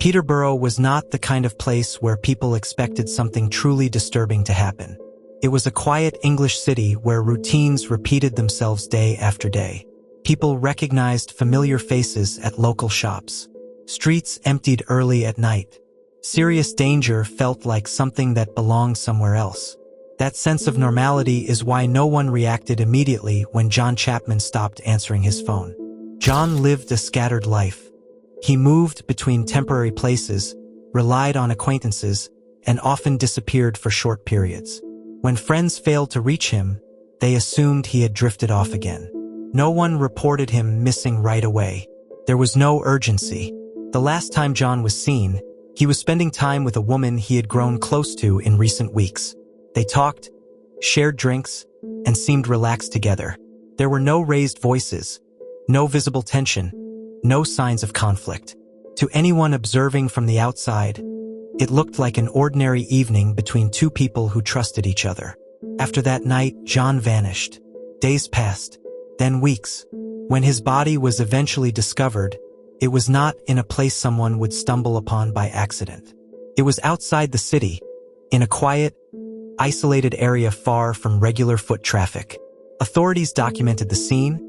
Peterborough was not the kind of place where people expected something truly disturbing to happen. It was a quiet English city where routines repeated themselves day after day. People recognized familiar faces at local shops. Streets emptied early at night. Serious danger felt like something that belonged somewhere else. That sense of normality is why no one reacted immediately when John Chapman stopped answering his phone. John lived a scattered life. He moved between temporary places, relied on acquaintances, and often disappeared for short periods. When friends failed to reach him, they assumed he had drifted off again. No one reported him missing right away. There was no urgency. The last time John was seen, he was spending time with a woman he had grown close to in recent weeks. They talked, shared drinks, and seemed relaxed together. There were no raised voices, no visible tension, no signs of conflict. To anyone observing from the outside, it looked like an ordinary evening between two people who trusted each other. After that night, John vanished. Days passed, then weeks. When his body was eventually discovered, it was not in a place someone would stumble upon by accident. It was outside the city, in a quiet, isolated area far from regular foot traffic. Authorities documented the scene,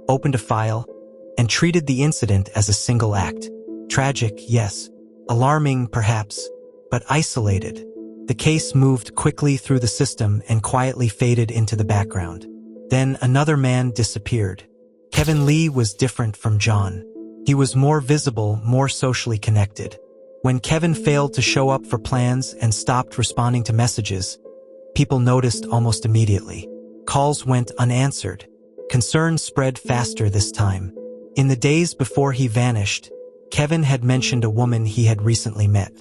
opened a file, and treated the incident as a single act. Tragic, yes. Alarming, perhaps, but isolated. The case moved quickly through the system and quietly faded into the background. Then another man disappeared. Kevin Lee was different from John. He was more visible, more socially connected. When Kevin failed to show up for plans and stopped responding to messages, people noticed almost immediately. Calls went unanswered. Concern spread faster this time. In the days before he vanished, Kevin had mentioned a woman he had recently met.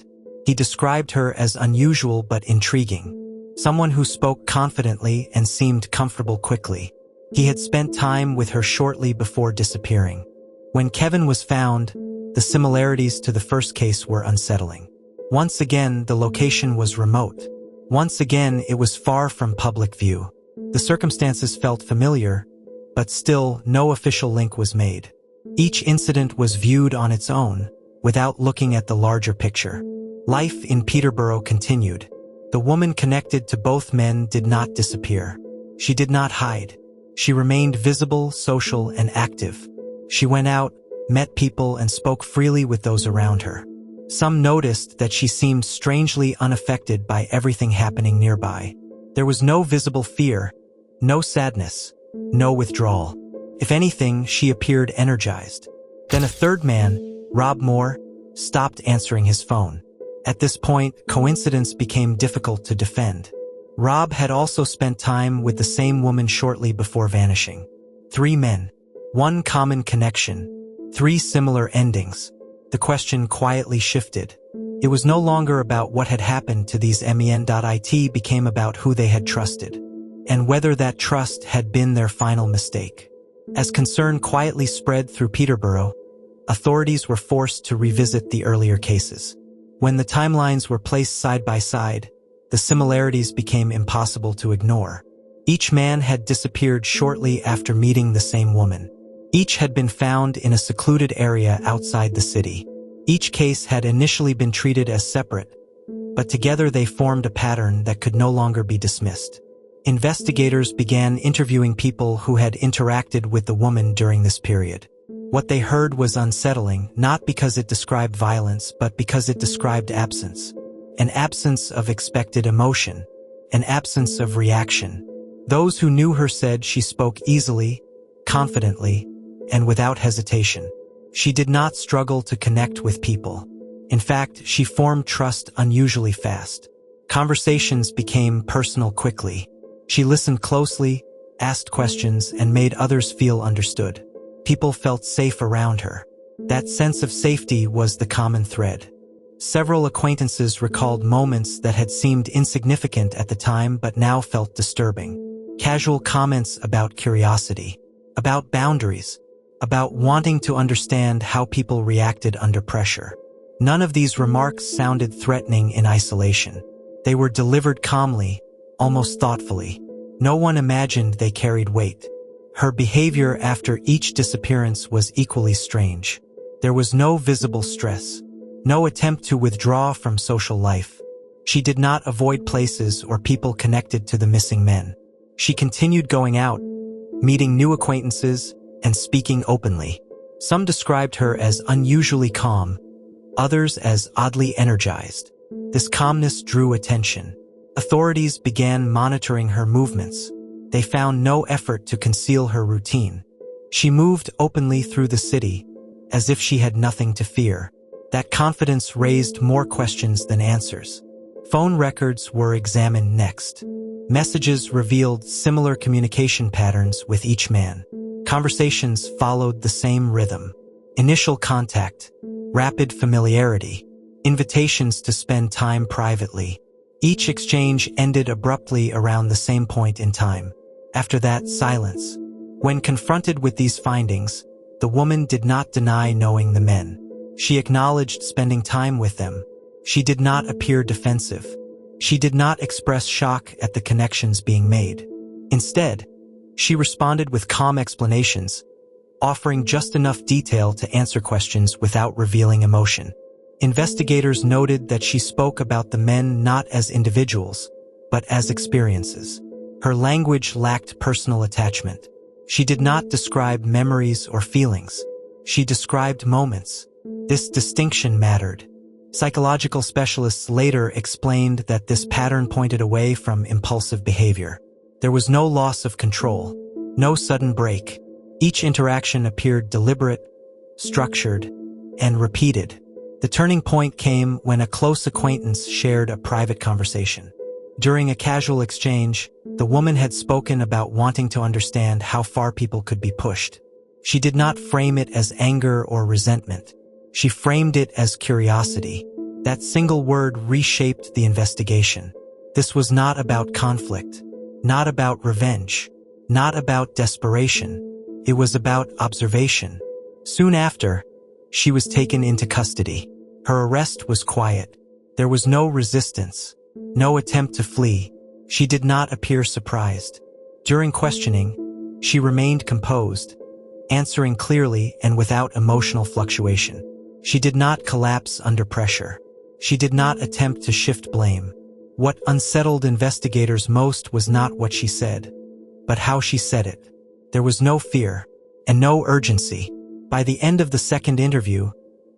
He described her as unusual but intriguing. Someone who spoke confidently and seemed comfortable quickly. He had spent time with her shortly before disappearing. When Kevin was found, the similarities to the first case were unsettling. Once again, the location was remote. Once again, it was far from public view. The circumstances felt familiar, but still no official link was made. Each incident was viewed on its own, without looking at the larger picture. Life in Peterborough continued. The woman connected to both men did not disappear. She did not hide. She remained visible, social, and active. She went out, met people, and spoke freely with those around her. Some noticed that she seemed strangely unaffected by everything happening nearby. There was no visible fear, no sadness, no withdrawal. If anything, she appeared energized. Then a third man, Rob Moore, stopped answering his phone. At this point, coincidence became difficult to defend. Rob had also spent time with the same woman shortly before vanishing. 3 men. One common connection. 3 similar endings. The question quietly shifted. It was no longer about what had happened to these men. It became about who they had trusted, and whether that trust had been their final mistake. As concern quietly spread through Peterborough, authorities were forced to revisit the earlier cases. When the timelines were placed side by side, the similarities became impossible to ignore. Each man had disappeared shortly after meeting the same woman. Each had been found in a secluded area outside the city. Each case had initially been treated as separate, but together they formed a pattern that could no longer be dismissed. Investigators began interviewing people who had interacted with the woman during this period. What they heard was unsettling, not because it described violence, but because it described absence. An absence of expected emotion, an absence of reaction. Those who knew her said she spoke easily, confidently, and without hesitation. She did not struggle to connect with people. In fact, she formed trust unusually fast. Conversations became personal quickly. She listened closely, asked questions, and made others feel understood. People felt safe around her. That sense of safety was the common thread. Several acquaintances recalled moments that had seemed insignificant at the time but now felt disturbing. Casual comments about curiosity, about boundaries, about wanting to understand how people reacted under pressure. None of these remarks sounded threatening in isolation. They were delivered calmly, almost thoughtfully. No one imagined they carried weight. Her behavior after each disappearance was equally strange. There was no visible stress, No attempt to withdraw from social life. She did not avoid places or people connected to the missing men. She continued going out, meeting new acquaintances, and speaking openly. Some described her as unusually calm, others as oddly energized. This calmness drew attention. Authorities began monitoring her movements. They found no effort to conceal her routine. She moved openly through the city, as if she had nothing to fear. That confidence raised more questions than answers. Phone records were examined next. Messages revealed similar communication patterns with each man. Conversations followed the same rhythm. Initial contact, rapid familiarity, invitations to spend time privately. Each exchange ended abruptly around the same point in time. After that, silence. When confronted with these findings, the woman did not deny knowing the men. She acknowledged spending time with them. She did not appear defensive. She did not express shock at the connections being made. Instead, she responded with calm explanations, offering just enough detail to answer questions without revealing emotion. Investigators noted that she spoke about the men not as individuals, but as experiences. Her language lacked personal attachment. She did not describe memories or feelings. She described moments. This distinction mattered. Psychological specialists later explained that this pattern pointed away from impulsive behavior. There was no loss of control, no sudden break. Each interaction appeared deliberate, structured, and repeated. The turning point came when a close acquaintance shared a private conversation. During a casual exchange, the woman had spoken about wanting to understand how far people could be pushed. She did not frame it as anger or resentment. She framed it as curiosity. That single word reshaped the investigation. This was not about conflict, not about revenge, not about desperation. It was about observation. Soon after, she was taken into custody. Her arrest was quiet. There was no resistance, no attempt to flee. She did not appear surprised. During questioning, she remained composed, answering clearly and without emotional fluctuation. She did not collapse under pressure. She did not attempt to shift blame. What unsettled investigators most was not what she said, but how she said it. There was no fear and no urgency. By the end of the second interview,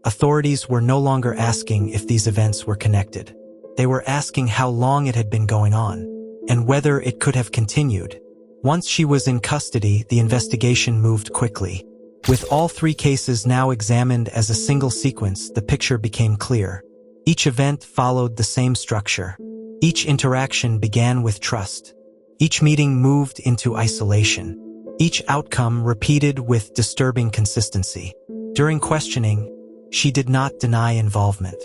authorities were no longer asking if these events were connected. They were asking how long it had been going on, and whether it could have continued. Once she was in custody, the investigation moved quickly. With all three cases now examined as a single sequence, the picture became clear. Each event followed the same structure. Each interaction began with trust. Each meeting moved into isolation. Each outcome repeated with disturbing consistency. During questioning, she did not deny involvement.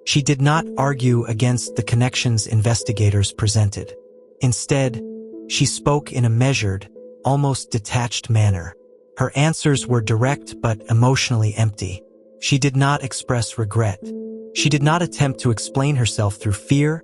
She did not argue against the connections investigators presented. Instead, she spoke in a measured, almost detached manner. Her answers were direct but emotionally empty. She did not express regret. She did not attempt to explain herself through fear,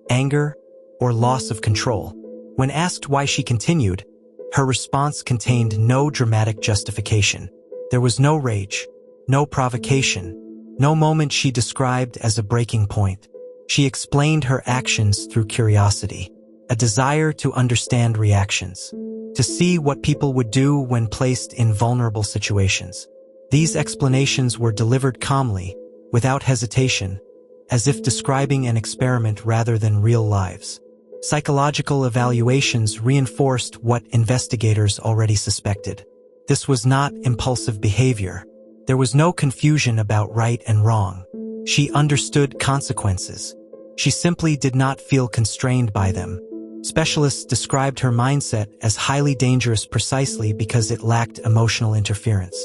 anger, or loss of control. When asked why she continued, her response contained no dramatic justification. There was no rage, no provocation, no moment she described as a breaking point. She explained her actions through curiosity, a desire to understand reactions, to see what people would do when placed in vulnerable situations. These explanations were delivered calmly, without hesitation, as if describing an experiment rather than real lives. Psychological evaluations reinforced what investigators already suspected. This was not impulsive behavior. There was no confusion about right and wrong. She understood consequences. She simply did not feel constrained by them. Specialists described her mindset as highly dangerous precisely because it lacked emotional interference.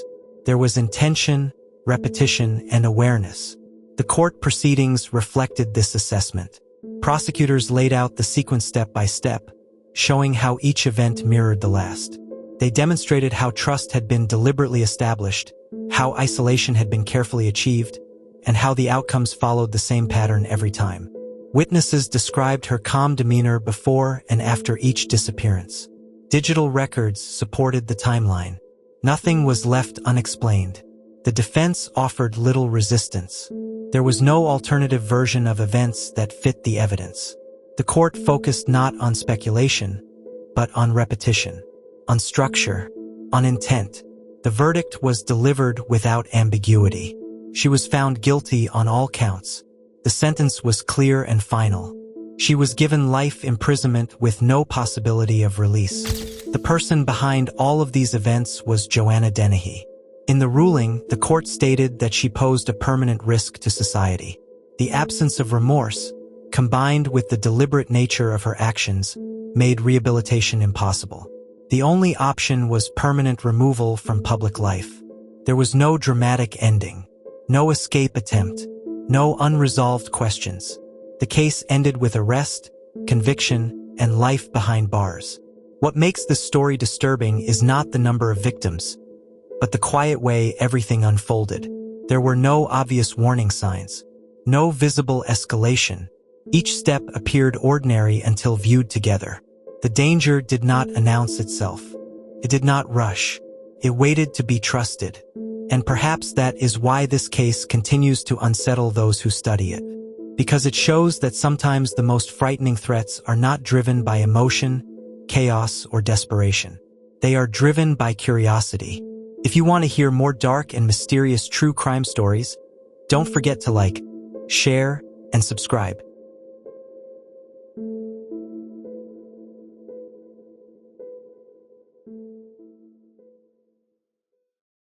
There was intention, repetition, and awareness. The court proceedings reflected this assessment. Prosecutors laid out the sequence step by step, showing how each event mirrored the last. They demonstrated how trust had been deliberately established, how isolation had been carefully achieved, and how the outcomes followed the same pattern every time. Witnesses described her calm demeanor before and after each disappearance. Digital records supported the timeline. Nothing was left unexplained. The defense offered little resistance. There was no alternative version of events that fit the evidence. The court focused not on speculation, but on repetition, on structure, on intent. The verdict was delivered without ambiguity. She was found guilty on all counts. The sentence was clear and final. She was given life imprisonment with no possibility of release. The person behind all of these events was Joanna Dennehy. In the ruling, the court stated that she posed a permanent risk to society. The absence of remorse, combined with the deliberate nature of her actions, made rehabilitation impossible. The only option was permanent removal from public life. There was no dramatic ending, no escape attempt, no unresolved questions. The case ended with arrest, conviction, and life behind bars. What makes this story disturbing is not the number of victims, but the quiet way everything unfolded. There were no obvious warning signs, no visible escalation. Each step appeared ordinary until viewed together. The danger did not announce itself. It did not rush. It waited to be trusted. And perhaps that is why this case continues to unsettle those who study it. Because it shows that sometimes the most frightening threats are not driven by emotion, chaos, or desperation. They are driven by curiosity. If you want to hear more dark and mysterious true crime stories, don't forget to like, share, and subscribe.